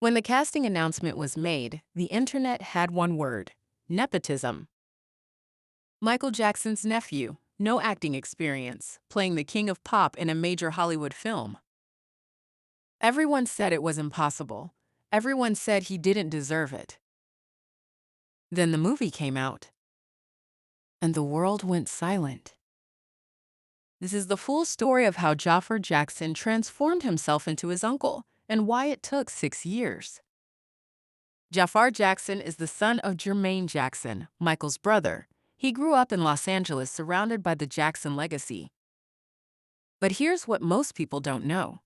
When the casting announcement was made, the internet had one word: nepotism. Michael Jackson's nephew, no acting experience, playing the king of pop in a major Hollywood film. Everyone said it was impossible. Everyone said he didn't deserve it. Then the movie came out, and the world went silent. This is the full story of how Jaafar Jackson transformed himself into his uncle, and why it took 6 years. Jaafar Jackson is the son of Jermaine Jackson, Michael's brother. He grew up in Los Angeles surrounded by the Jackson legacy. But here's what most people don't know.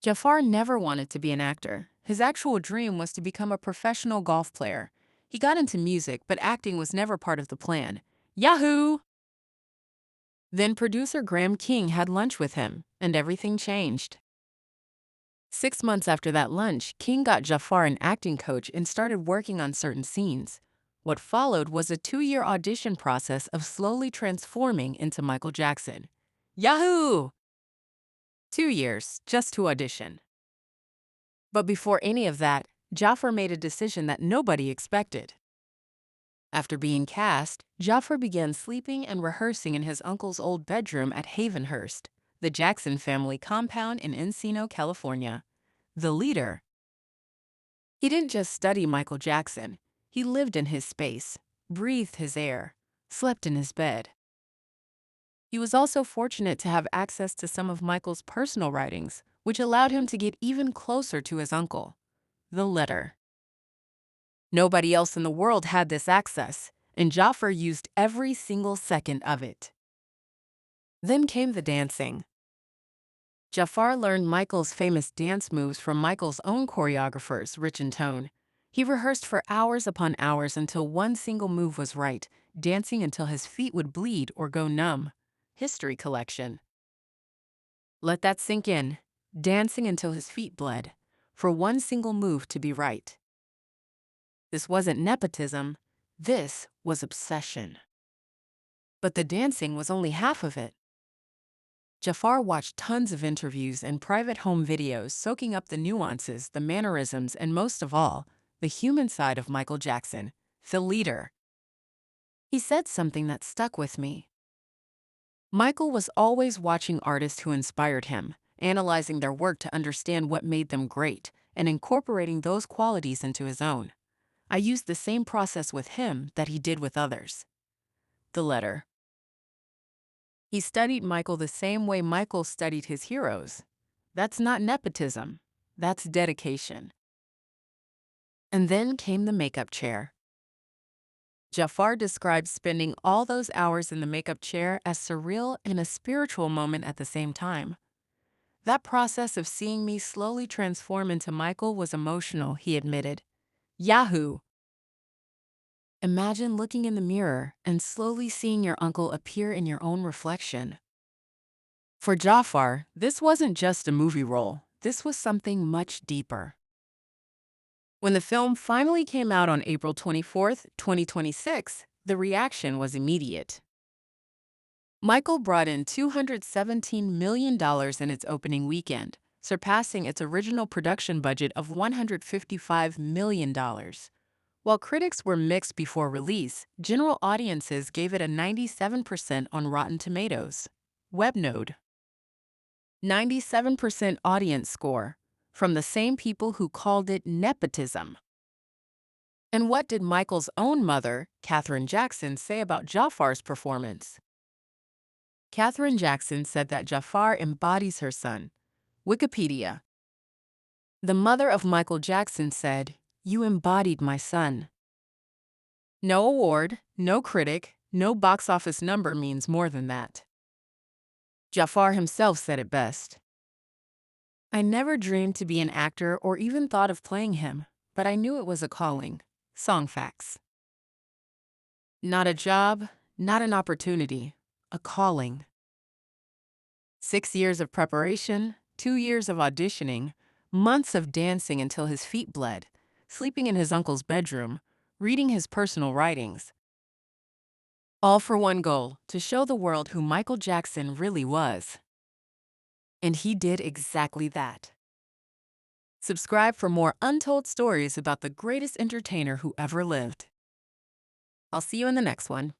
Jaafar never wanted to be an actor. His actual dream was to become a professional golf player. He got into music, but acting was never part of the plan. Yahoo! Then producer Graham King had lunch with him, and everything changed. 6 months after that lunch, King got Jaafar an acting coach and started working on certain scenes. What followed was a 2-year audition process of slowly transforming into Michael Jackson. Yahoo! 2 years just to audition. But before any of that, Jaafar made a decision that nobody expected. After being cast, Jaafar began sleeping and rehearsing in his uncle's old bedroom at Havenhurst, the Jackson family compound in Encino, California. The leader. He didn't just study Michael Jackson. He lived in his space, breathed his air, slept in his bed. He was also fortunate to have access to some of Michael's personal writings, which allowed him to get even closer to his uncle. The letter. Nobody else in the world had this access, and Jaafar used every single second of it. Then came the dancing. Jaafar learned Michael's famous dance moves from Michael's own choreographers, Rich and Tone. He rehearsed for hours upon hours until one single move was right, dancing until his feet would bleed or go numb. History collection. Let that sink in. Dancing until his feet bled, for one single move to be right. This wasn't nepotism, this was obsession. But the dancing was only half of it. Jaafar watched tons of interviews and private home videos, soaking up the nuances, the mannerisms, and most of all, the human side of Michael Jackson, the leader. He said something that stuck with me. Michael was always watching artists who inspired him, analyzing their work to understand what made them great, and incorporating those qualities into his own. I used the same process with him that he did with others. The letter. He studied Michael the same way Michael studied his heroes. That's not nepotism. That's dedication. And then came the makeup chair. Jaafar describes spending all those hours in the makeup chair as surreal and a spiritual moment at the same time. That process of seeing me slowly transform into Michael was emotional, he admitted. Yahoo! Imagine looking in the mirror and slowly seeing your uncle appear in your own reflection. For Jaafar, this wasn't just a movie role. This was something much deeper. When the film finally came out on April 24th, 2026, the reaction was immediate. Michael brought in $217 million in its opening weekend, surpassing its original production budget of $155 million. While critics were mixed before release, general audiences gave it a 97% on Rotten Tomatoes. Webnode. 97% audience score, from the same people who called it nepotism. And what did Michael's own mother, Catherine Jackson, say about Jaafar's performance? Catherine Jackson said that Jaafar embodies her son. Wikipedia. The mother of Michael Jackson said, "You embodied my son." No award, no critic, no box office number means more than that. Jaafar himself said it best. I never dreamed to be an actor or even thought of playing him, but I knew it was a calling. Song facts. Not a job, not an opportunity, a calling. 6 years of preparation, 2 years of auditioning, months of dancing until his feet bled, sleeping in his uncle's bedroom, reading his personal writings. All for one goal, to show the world who Michael Jackson really was. And he did exactly that. Subscribe for more untold stories about the greatest entertainer who ever lived. I'll see you in the next one.